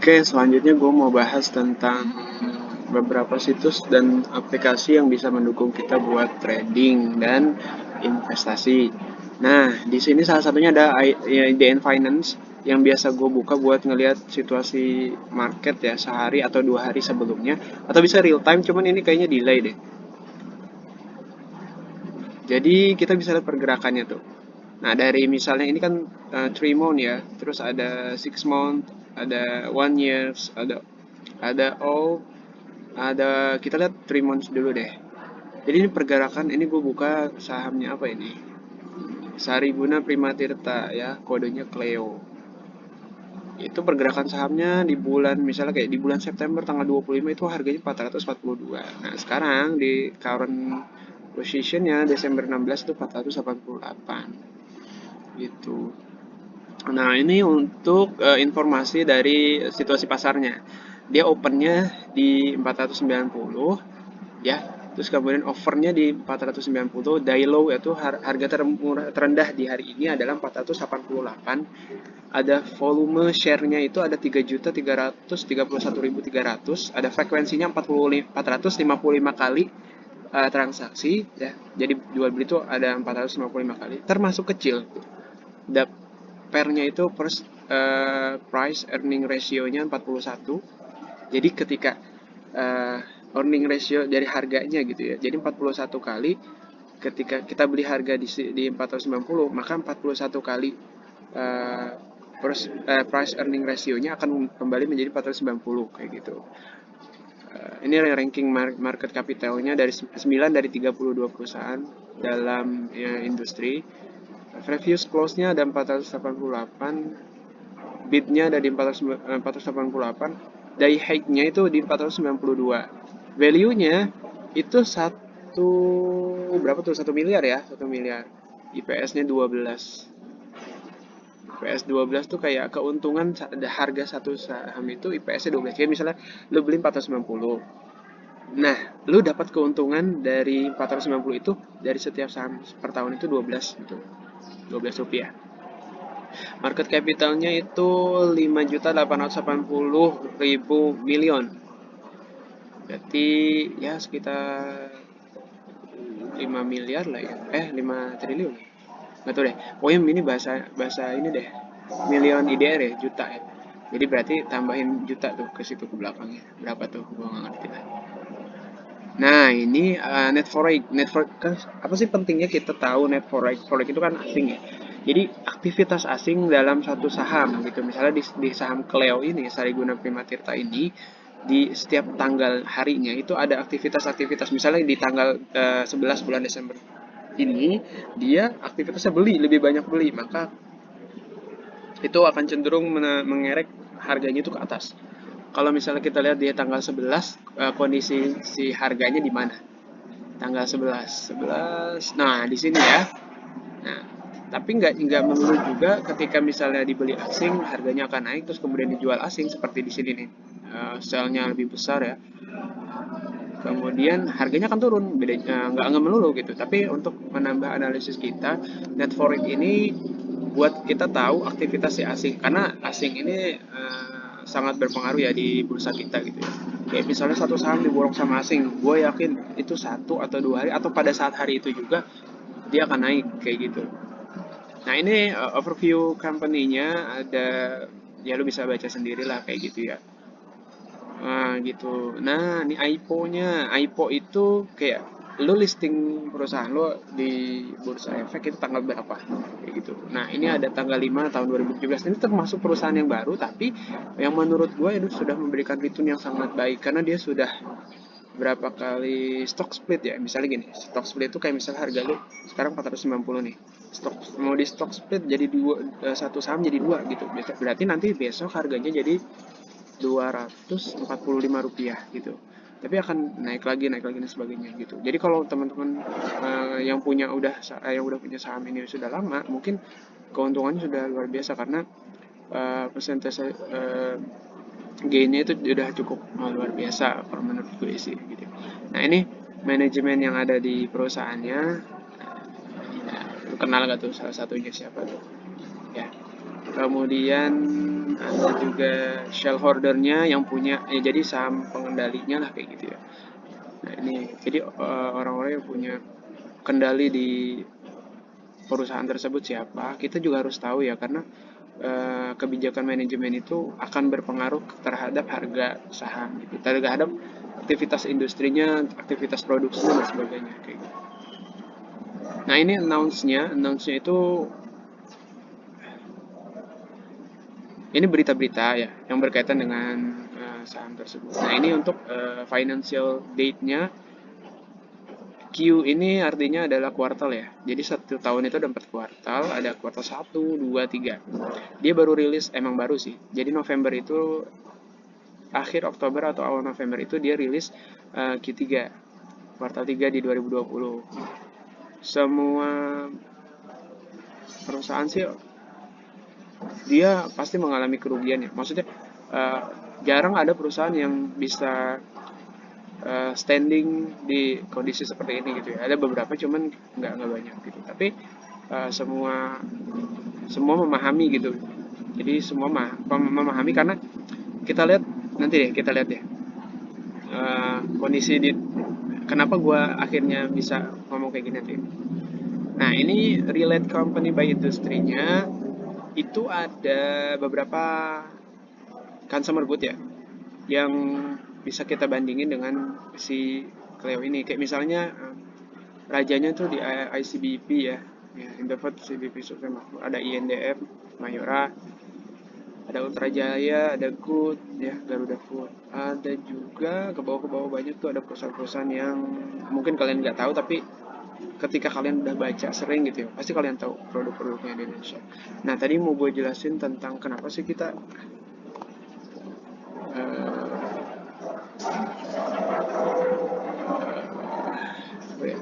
Oke, selanjutnya gue mau bahas tentang beberapa situs dan aplikasi yang bisa mendukung kita buat trading dan investasi. Nah, di sini salah satunya ada IDN Finance yang biasa gue buka buat ngelihat situasi market ya sehari atau 2 hari sebelumnya, atau bisa real time, cuman ini kayaknya delay deh. Jadi kita bisa lihat pergerakannya tuh. Nah, dari misalnya ini kan 3 month ya, terus ada 6 month, ada 1 years, ada all, ada, kita lihat 3 months dulu deh. Jadi ini pergerakan, ini gue buka sahamnya apa ini? Sariguna Primatirta ya, kodenya Cleo. Itu pergerakan sahamnya di bulan, misalnya kayak di bulan September tanggal 25 itu harganya 442. Nah, sekarang di current positionnya Desember 16 itu 488 gitu. Nah, ini untuk informasi dari situasi pasarnya. Dia opennya di 490 ya. Terus kemudian overnya di 490, die low yaitu harga terendah di hari ini adalah 488. Ada volume share-nya itu ada 3.331.300, ada frekuensinya 455 kali transaksi ya. Jadi jual beli itu ada 455 kali, termasuk kecil. Da pernya itu price earning ratio-nya 41. Jadi ketika uh, earning ratio dari harganya gitu ya. Jadi 41 kali ketika kita beli harga di 490, maka 41 kali uh, price earning ratio-nya akan kembali menjadi 490 kayak gitu. Ini ranking market capitalnya dari 9 dari 32 perusahaan dalam ya, industri. Previous close-nya ada 488, bid-nya ada di 488, dari high-nya itu di 492. Value-nya itu berapa tuh? 1 miliar ya, 1 miliar. IPS-nya 12. IPS 12 tuh kayak keuntungan harga satu saham itu IPS-nya 12. Kayak misalnya lu beli 490. Nah, lu dapat keuntungan dari 490 itu dari setiap saham per tahun itu 12 gitu. 12 rupiah. Market capitalnya itu 5.880.000 miliar. Berarti ya sekitar 5 miliar lah ya. 5 triliun. Nggak tahu deh. Pokoknya ini bahasa bahasa ini deh. Million IDR ya, juta ya. Jadi berarti tambahin juta tuh ke situ ke belakangnya. Berapa tuh? Gua nggak ngerti lah. Nah, ini net forex. Net forex kan apa sih pentingnya kita tahu net forex? Forex itu kan asing ya. Jadi aktivitas asing dalam satu saham gitu. Misalnya di saham Cleo ini, Sariguna Primatirta ini, di setiap tanggal harinya itu ada aktivitas-aktivitas. Misalnya di tanggal 11 bulan Desember ini dia aktivitasnya beli, lebih banyak beli, maka itu akan cenderung mengerek harganya itu ke atas. Kalau misalnya kita lihat di tanggal 11, kondisi si harganya di mana? Tanggal 11, 11. Nah, di sini ya. Nah, tapi nggak melulu juga ketika misalnya dibeli asing harganya akan naik terus kemudian dijual asing seperti di sini nih. Sale-nya lebih besar ya. Kemudian harganya akan turun, bedanya nggak melulu gitu. Tapi untuk menambah analisis kita, net forex ini buat kita tahu aktivitas si asing, karena asing ini sangat berpengaruh ya di bursa kita gitu ya. Kayak misalnya satu saham diborong sama asing, gue yakin itu 1 atau 2 hari atau pada saat hari itu juga dia akan naik kayak gitu. Nah, ini overview company-nya ada, ya lu bisa baca sendiri lah kayak gitu ya. Nah, gitu. Nah, ini IPO-nya. IPO itu kayak lu listing perusahaan lu di Bursa Efek itu tanggal berapa? Kayak gitu. Nah, ini ada tanggal 5 tahun 2017. Ini termasuk perusahaan yang baru, tapi yang menurut gue itu sudah memberikan return yang sangat baik karena dia sudah berapa kali stock split ya. Misalnya gini, stock split itu kayak misalnya harga lu sekarang 490 nih. Mau di stock split jadi dua, satu saham jadi dua gitu. Berarti nanti besok harganya jadi Rp245 gitu. Tapi akan naik lagi dan sebagainya gitu. Jadi kalau teman-teman yang udah punya saham ini sudah lama, mungkin keuntungannya sudah luar biasa karena persentase gainnya itu udah cukup luar biasa kalau menurut gue sih gitu. Nah, ini manajemen yang ada di perusahaannya. Ya, lu kenal gak tuh salah satunya siapa tuh? Ya. Kemudian ada juga shareholdernya yang punya, ya jadi saham pengendalinya lah kayak gitu ya. Nah ini jadi orang-orang yang punya kendali di perusahaan tersebut siapa, kita juga harus tahu ya, karena kebijakan manajemen itu akan berpengaruh terhadap harga saham gitu, terhadap aktivitas industrinya, aktivitas produksinya dan sebagainya kayak gitu. Nah ini announce-nya itu, ini berita-berita ya yang berkaitan dengan saham tersebut. Nah ini untuk financial date-nya. Q ini artinya adalah kuartal ya. Jadi satu tahun itu ada 4 kuartal, ada kuartal 1, 2, 3. Dia baru rilis, emang baru sih. Jadi November itu, akhir Oktober atau awal November itu dia rilis Q3, kuartal 3 di 2020. Semua perusahaan sih dia pasti mengalami kerugian ya. Maksudnya uh, jarang ada perusahaan yang bisa standing di kondisi seperti ini gitu ya. Ada beberapa cuman nggak banyak gitu. Tapi semua semua memahami gitu. Jadi semua memahami, karena kita lihat nanti deh, kita lihat deh kondisi di kenapa gue akhirnya bisa ngomong kayak gini nanti. Nah ini relate company by industry-nya itu ada beberapa consumer good ya yang bisa kita bandingin dengan si Cleo ini. Kayak misalnya rajanya tuh di ICBP ya, ya Indofood, CBP Sukses Makmur, ada INDF, Mayora, ada Ultra Jaya, ada Good, ya Garuda Food. Ada juga ke bawah banyak tuh ada perusahaan-perusahaan yang mungkin kalian nggak tahu, tapi ketika kalian udah baca sering gitu ya, pasti kalian tahu produk-produknya di Indonesia. Nah tadi mau gue jelasin tentang kenapa sih kita uh, apa ya,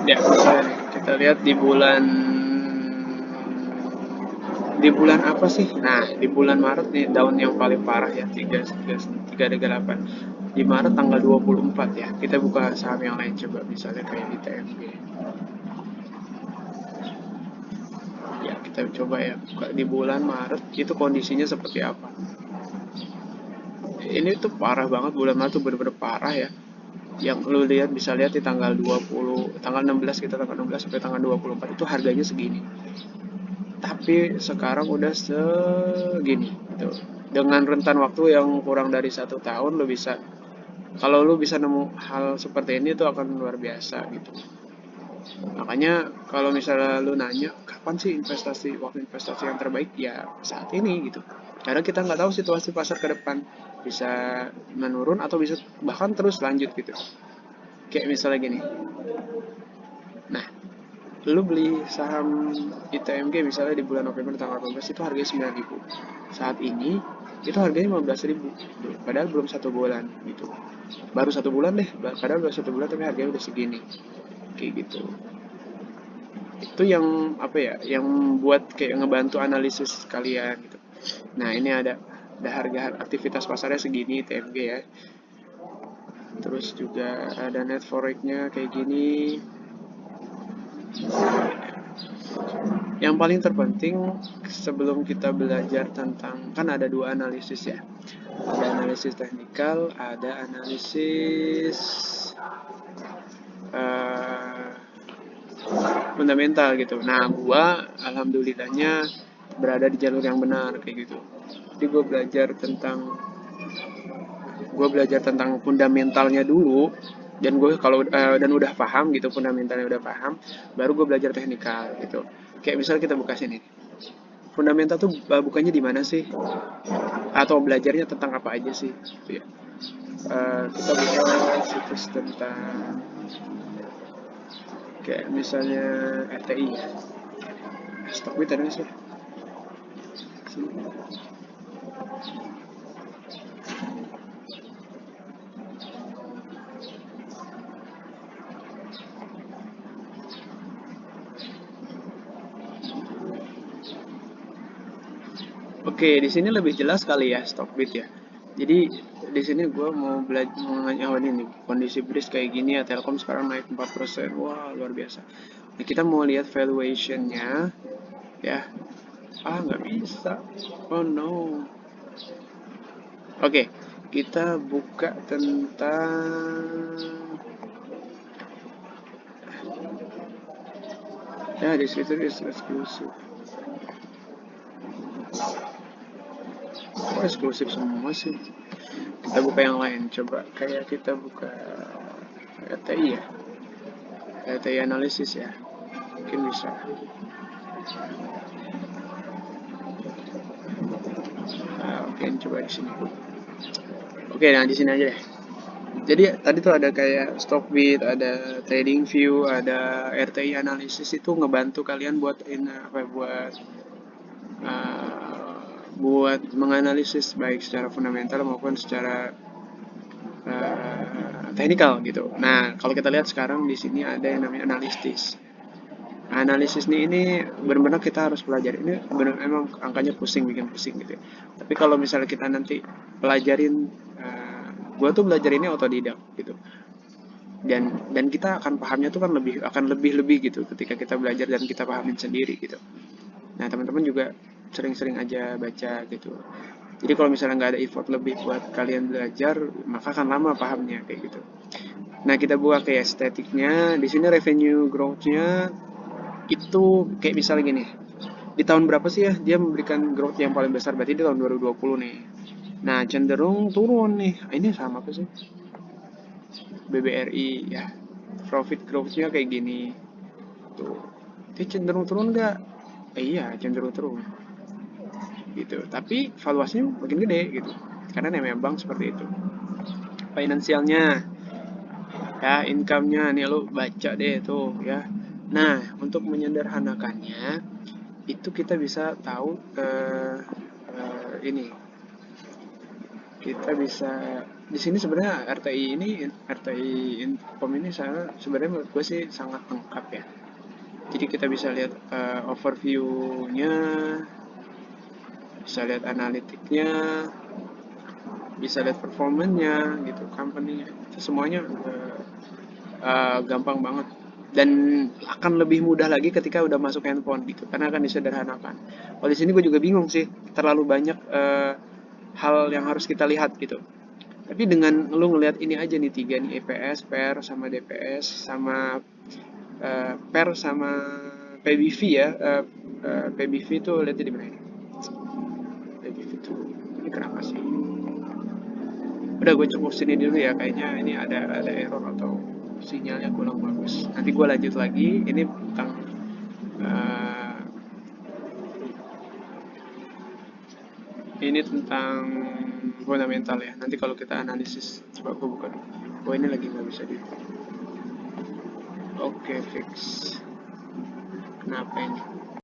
ya misalnya kita lihat di bulan apa sih? Nah, di bulan Maret nih daun yang paling parah ya, 338. Di Maret tanggal 24 ya. Kita buka saham yang lain coba, misalnya kayak ITMG. Ya, kita coba ya buka di bulan Maret itu kondisinya seperti apa. Ini tuh parah banget, bulan Maret tuh bener-bener parah ya. Yang lu lihat, bisa lihat di tanggal 20, tanggal 16, kita tanggal 16 sampai tanggal 24 itu harganya segini. Tapi sekarang udah segini tuh, dengan rentan waktu yang kurang dari 1 tahun. Lo bisa, kalau lo bisa nemu hal seperti ini tuh akan luar biasa gitu. Makanya kalau misalnya lo nanya kapan sih waktu investasi yang terbaik, ya saat ini gitu, karena kita nggak tahu situasi pasar ke depan, bisa menurun atau bisa bahkan terus lanjut gitu. Kayak misalnya gini, nah lu beli saham ITMG misalnya di bulan November tanggal 18 itu harganya 9.000. Saat ini itu harganya 15.000. Padahal belum 1 bulan gitu. Baru 1 bulan deh, padahal baru 1 bulan tapi harganya udah segini. Kayak gitu. Itu yang apa ya? Yang buat kayak ngebantu analisis kalian gitu. Nah, ini ada harga aktivitas pasarnya segini ITMG ya. Terus juga ada net forex-nya kayak gini. Yang paling terpenting sebelum kita belajar tentang, kan ada 2 analisis ya. Ada analisis teknikal, ada analisis uh, fundamental gitu. Nah, gua alhamdulillahnya berada di jalur yang benar kayak gitu. Jadi gue belajar tentang fundamentalnya dulu, dan gue kalau dan udah paham gitu, fundamentalnya udah paham, baru gue belajar teknikal gitu. Kayak misalnya kita buka sini, fundamental tuh bukannya di mana sih, atau belajarnya tentang apa aja sih gitu ya. Kita buka situs tentang kayak misalnya FTI, Stockbit ada nggak sih? Oke, di sini lebih jelas kali ya Stockbit ya. Jadi di sini gue mau belajar ini nih, kondisi BRIS kayak gini ya, Telkom sekarang naik 4%, wah luar biasa. Nah, kita mau lihat valuationnya ya. Nggak bisa. Oh no. Oke, kita buka tentang ya di situ eksklusif. Kok eksklusif semua sih? Kita buka yang lain, coba kayak kita buka RTI ya, RTI analisis ya, mungkin bisa. Oke, coba di sini. Oke, nah di sini aja deh. Jadi tadi tuh ada kayak Stockbit, ada TradingView, ada RTI analisis, itu ngebantu kalian buat uh, buat menganalisis baik secara fundamental maupun secara teknikal gitu. Nah, kalau kita lihat sekarang di sini ada yang namanya analisis. Analisis ini benar-benar kita harus pelajari. Ini benar emang angkanya pusing, bikin pusing gitu ya. Tapi kalau misalnya kita nanti pelajarin, gua tuh belajar ini otodidak gitu. Dan kita akan pahamnya tuh kan lebih gitu ketika kita belajar dan kita pahamin sendiri gitu. Nah, teman-teman juga sering-sering aja baca gitu. Jadi kalau misalnya nggak ada effort lebih buat kalian belajar, maka akan lama pahamnya kayak gitu. Nah, kita buka kayak estetiknya. Di sini revenue growth-nya itu kayak misalnya gini. Di tahun berapa sih ya dia memberikan growth yang paling besar? Berarti di tahun 2020 nih. Nah, cenderung turun nih. Ini sama apa sih? BBRI ya. Profit growth-nya kayak gini. Tuh. Dia cenderung turun nggak? Iya, cenderung turun. Gitu. Tapi valuasinya makin gede gitu. Karena namanya bank seperti itu. Finansialnya, ya income-nya nih lu baca deh tuh ya. Nah, untuk menyederhanakannya itu kita bisa tahu ini kita bisa di sini sebenarnya RTI Infom ini sebenarnya menurut gue sih sangat lengkap ya. Jadi kita bisa lihat overview-nya, bisa lihat analitiknya, bisa lihat performanya gitu, company-nya. Itu semuanya gampang banget dan akan lebih mudah lagi ketika udah masuk handphone gitu karena akan disederhanakan. Kalau di sini gue juga bingung sih, terlalu banyak hal yang harus kita lihat gitu. Tapi dengan lu ngelihat ini aja nih tiga nih, EPS, PER sama DPS sama PER sama PBV ya. PBV itu lihatnya di mana ini? PBV itu ini kenapa sih? Udah gue cukup sini dulu ya, kayaknya ini ada error atau sinyalnya kurang bagus. Nanti gue lanjut lagi. Ini tentang uh, fundamental ya. Nanti kalau kita analisis, coba gue buka dulu. Oh, ini lagi nggak bisa di. Oke, fix. Kenapa ini?